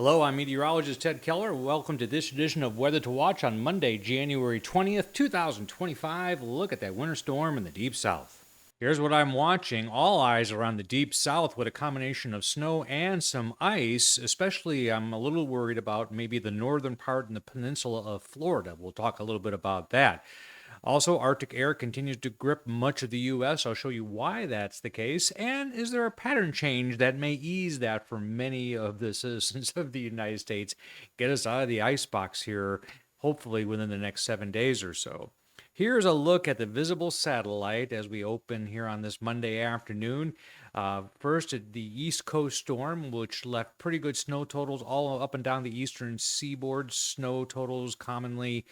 Hello, I'm meteorologist Ted Keller. Welcome to this edition of Weather to Watch on Monday, January 20th, 2025. Look at that winter storm in the deep south. Here's what I'm watching. All eyes are on the deep south with a combination of snow and some ice. Especially, I'm a little worried about maybe the northern part and the peninsula of Florida. We'll talk a little bit about that. Also, Arctic air continues to grip much of the U.S. I'll show you why that's the case. And is there a pattern change that may ease that for many of the citizens of the United States? Get us out of the icebox here, hopefully within the next 7 days or so. Here's a look at the visible satellite as we open here on this Monday afternoon. First, the East Coast storm, which left pretty good snow totals all up and down the eastern seaboard. Snow totals commonly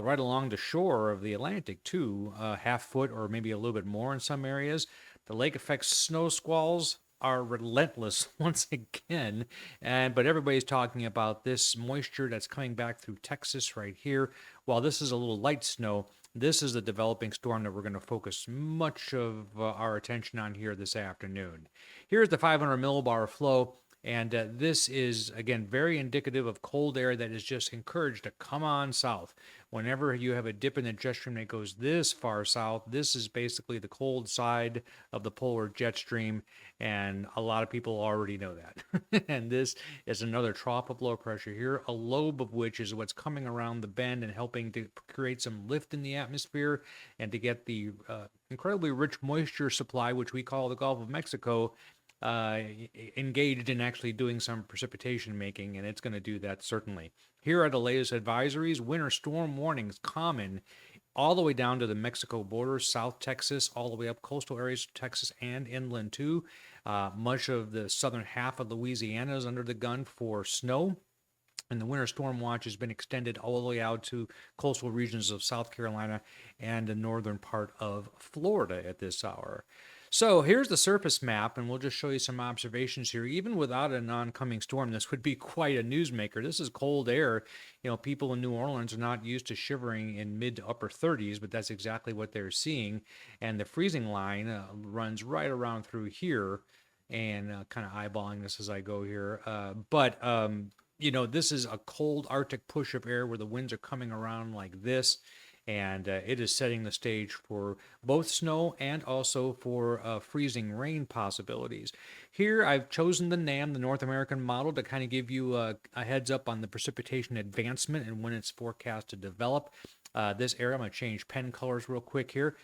right along the shore of the Atlantic, too, half foot or maybe a little bit more in some areas. The lake effect snow squalls are relentless once again, but everybody's talking about this moisture that's coming back through Texas right here. While this is a little light snow, this is the developing storm that we're going to focus much of our attention on here this afternoon. Here's the 500 millibar flow. And this is, again, very indicative of cold air that is just encouraged to come on south. Whenever you have a dip in the jet stream that goes this far south, this is basically the cold side of the polar jet stream, and a lot of people already know that. And this is another trough of low pressure here, a lobe of which is what's coming around the bend and helping to create some lift in the atmosphere and to get the incredibly rich moisture supply, which we call the Gulf of Mexico, engaged in actually doing some precipitation making, and it's going to do that certainly. Here are the latest advisories. Winter storm warnings common all the way down to the Mexico border, South Texas, all the way up coastal areas of Texas and inland too. Much of the southern half of Louisiana is under the gun for snow. And the winter storm watch has been extended all the way out to coastal regions of South Carolina and the northern part of Florida at this hour. So here's the surface map, and we'll just show you some observations here. Even without an oncoming storm, this would be quite a newsmaker. This is cold air. You know, people in New Orleans are not used to shivering in mid to upper 30s, but that's exactly what they're seeing. And the freezing line runs right around through here, and kind of eyeballing this as I go here. You know, this is a cold Arctic push of air where the winds are coming around like this. And it is setting the stage for both snow and also for freezing rain possibilities. Here, I've chosen the NAM, the North American model, to kind of give you a heads up on the precipitation advancement and when it's forecast to develop. This area, I'm going to change pen colors real quick here.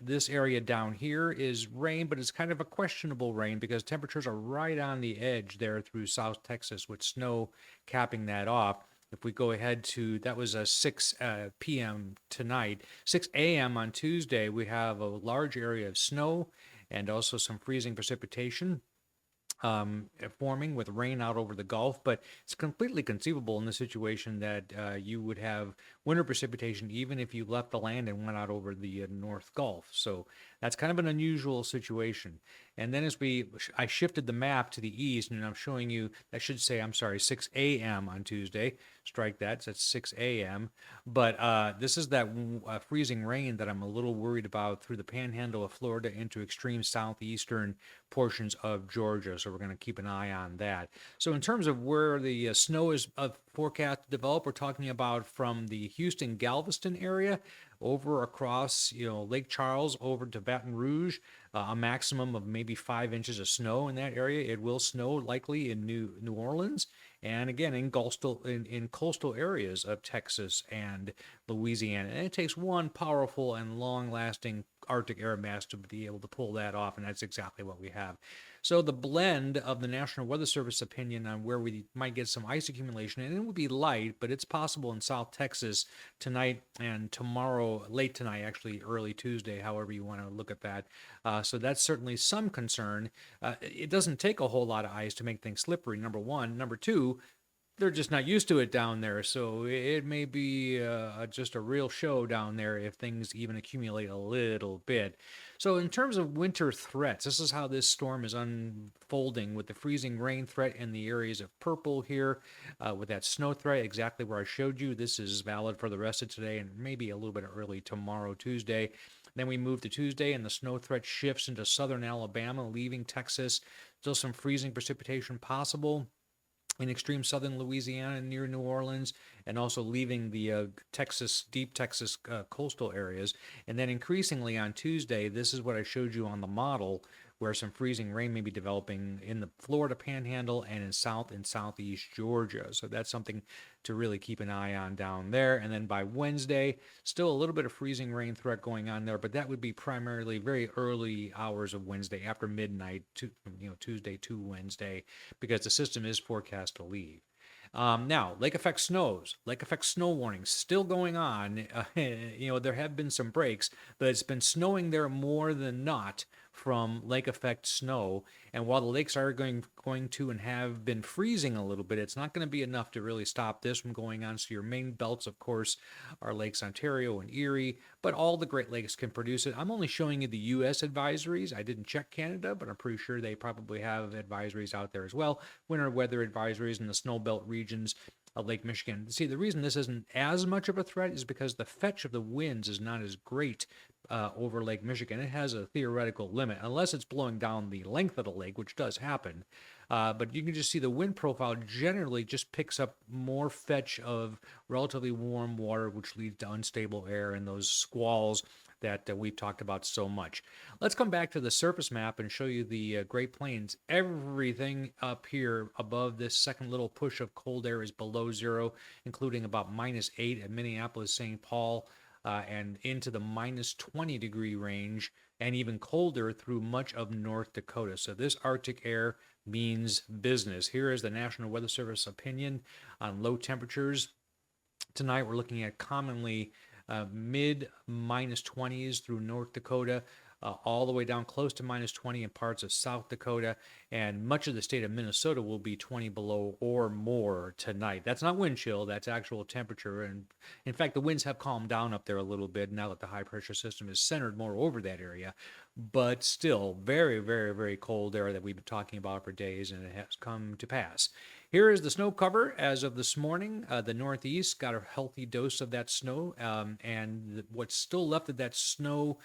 This area down here is rain, but it's kind of a questionable rain because temperatures are right on the edge there through South Texas with snow capping that off. If we go ahead to, that was a 6 p.m. tonight, 6 a.m. on Tuesday, we have a large area of snow and also some freezing precipitation forming with rain out over the Gulf, but it's completely conceivable in the situation that you would have winter precipitation even if you left the land and went out over the North Gulf. So that's kind of an unusual situation. And then I shifted the map to the east, and I'm showing you, that should say, I'm sorry, 6 a.m. on Tuesday. Strike that, so that's 6 a.m. But this is that freezing rain that I'm a little worried about through the panhandle of Florida into extreme southeastern portions of Georgia. So we're going to keep an eye on that. So in terms of where the snow is forecast to develop, we're talking about from the Houston-Galveston area over across, Lake Charles over to Baton Rouge, a maximum of maybe 5 inches of snow in that area. It will snow likely in New Orleans and again in coastal areas of Texas and Louisiana. And it takes one powerful and long-lasting Arctic air mass to be able to pull that off, and that's exactly what we have. So the blend of the National Weather Service opinion on where we might get some ice accumulation, and it would be light, but it's possible in South Texas tonight and tomorrow, late tonight, actually early Tuesday, however you want to look at that. So that's certainly some concern. It doesn't take a whole lot of ice to make things slippery, number one. Number two, they're just not used to it down there, so it may be just a real show down there if things even accumulate a little bit. So in terms of winter threats, this is how this storm is unfolding with the freezing rain threat in the areas of purple here, with that snow threat exactly where I showed you. This is valid for the rest of today and maybe a little bit early tomorrow, Tuesday. Then we move to Tuesday, and the snow threat shifts into southern Alabama, leaving Texas. Still some freezing precipitation possible. in extreme southern Louisiana near New Orleans, and also leaving the deep Texas coastal areas. And then increasingly on Tuesday, this is what I showed you on the model, where some freezing rain may be developing in the Florida Panhandle and in South and Southeast Georgia. So that's something to really keep an eye on down there. And then by Wednesday, still a little bit of freezing rain threat going on there, but that would be primarily very early hours of Wednesday, after midnight, to Tuesday to Wednesday, because the system is forecast to leave. Now, lake effect snows, lake effect snow warnings still going on. There have been some breaks, but it's been snowing there more than not from lake effect snow. And while the lakes are going to and have been freezing a little bit, it's not going to be enough to really stop this from going on. So your main belts, of course, are Lakes Ontario and Erie, but all the Great Lakes can produce it. I'm only showing you the U.S. advisories. I didn't check Canada, but I'm pretty sure they probably have advisories out there as well. Winter weather advisories in the snow belt regions of Lake Michigan. See, the reason this isn't as much of a threat is because the fetch of the winds is not as great over Lake Michigan. It has a theoretical limit, unless it's blowing down the length of the lake, which does happen. But you can just see the wind profile generally just picks up more fetch of relatively warm water, which leads to unstable air and those squalls that we've talked about so much. Let's come back to the surface map and show you the Great Plains. Everything up here above this second little push of cold air is below zero, including about -8 at Minneapolis, St. Paul, and into the -20 degree range, and even colder through much of North Dakota. So this Arctic air means business. Here is the National Weather Service opinion on low temperatures. Tonight we're looking at commonly mid -20s through North Dakota, all the way down close to -20 in parts of South Dakota, and much of the state of Minnesota will be 20 below or more tonight. That's not wind chill, that's actual temperature. And in fact, the winds have calmed down up there a little bit now that the high pressure system is centered more over that area, but still very, very, very cold air that we've been talking about for days, and it has come to pass. Here is the snow cover as of this morning. The Northeast got a healthy dose of that snow, and what's still left of that snow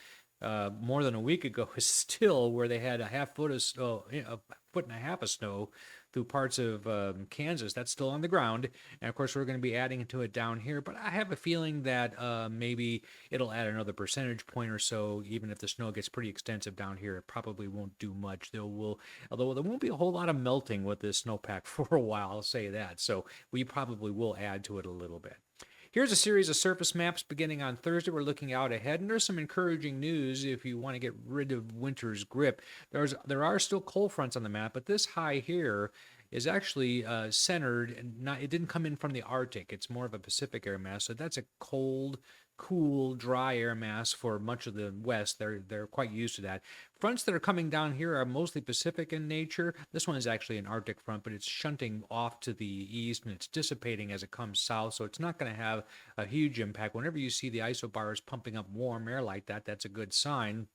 more than a week ago is still where they had a half foot of snow, a foot and a half of snow through parts of Kansas. That's still on the ground. And of course, we're going to be adding to it down here. But I have a feeling that maybe it'll add another percentage point or so. Even if the snow gets pretty extensive down here, it probably won't do much. Although there won't be a whole lot of melting with this snowpack for a while, I'll say that. So we probably will add to it a little bit. Here's a series of surface maps beginning on Thursday. We're looking out ahead, and there's some encouraging news if you want to get rid of winter's grip. There are still cold fronts on the map, but this high here is actually centered, and it didn't come in from the Arctic. It's more of a Pacific air mass, so that's a cold, cool, dry air mass for much of the West. They're quite used to that. Fronts that are coming down here are mostly Pacific in nature. This one is actually an Arctic front, but it's shunting off to the east, and it's dissipating as it comes south, so it's not going to have a huge impact. Whenever you see the isobars pumping up warm air like that, that's a good sign.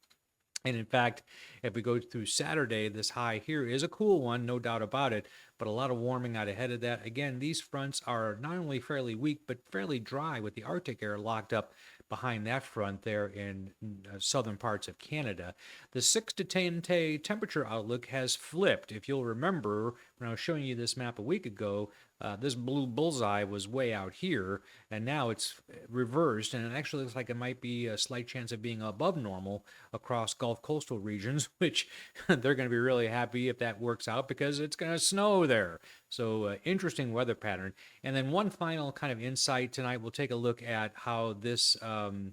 And in fact, if we go through Saturday, this high here is a cool one, no doubt about it, but a lot of warming out ahead of that. Again, these fronts are not only fairly weak, but fairly dry, with the Arctic air locked up behind that front there in southern parts of Canada. The 6 to 10 day temperature outlook has flipped. If you'll remember, when I was showing you this map a week ago, this blue bullseye was way out here, and now it's reversed, and it actually looks like it might be a slight chance of being above normal across Gulf coastal regions, which they're going to be really happy if that works out, because it's going to snow there. So interesting weather pattern. And then one final kind of insight tonight, we'll take a look at how this 500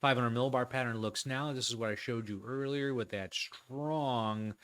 millibar pattern looks now. This is what I showed you earlier with that strong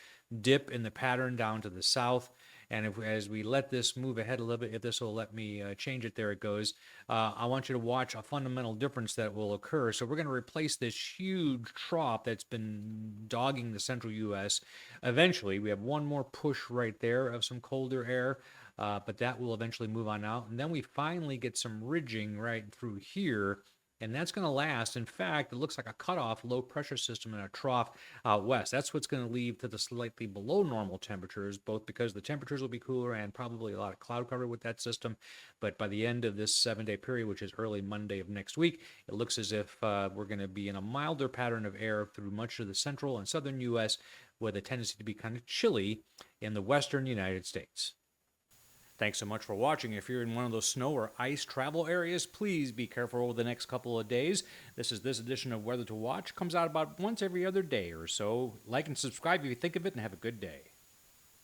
dip in the pattern down to the south. And as we let this move ahead a little bit, if this will let me change it, there it goes. I want you to watch a fundamental difference that will occur. So we're going to replace this huge trough that's been dogging the central U.S. Eventually, we have one more push right there of some colder air, but that will eventually move on out. And then we finally get some ridging right through here, and that's going to last. In fact, it looks like a cutoff low pressure system in a trough out west. That's what's going to lead to the slightly below normal temperatures, both because the temperatures will be cooler and probably a lot of cloud cover with that system. But by the end of this 7-day period, which is early Monday of next week, it looks as if we're going to be in a milder pattern of air through much of the central and southern U.S., with a tendency to be kind of chilly in the western United States. Thanks so much for watching. If you're in one of those snow or ice travel areas, please be careful over the next couple of days. This edition of Weather to Watch. Comes out about once every other day or so. Like and subscribe if you think of it, and have a good day.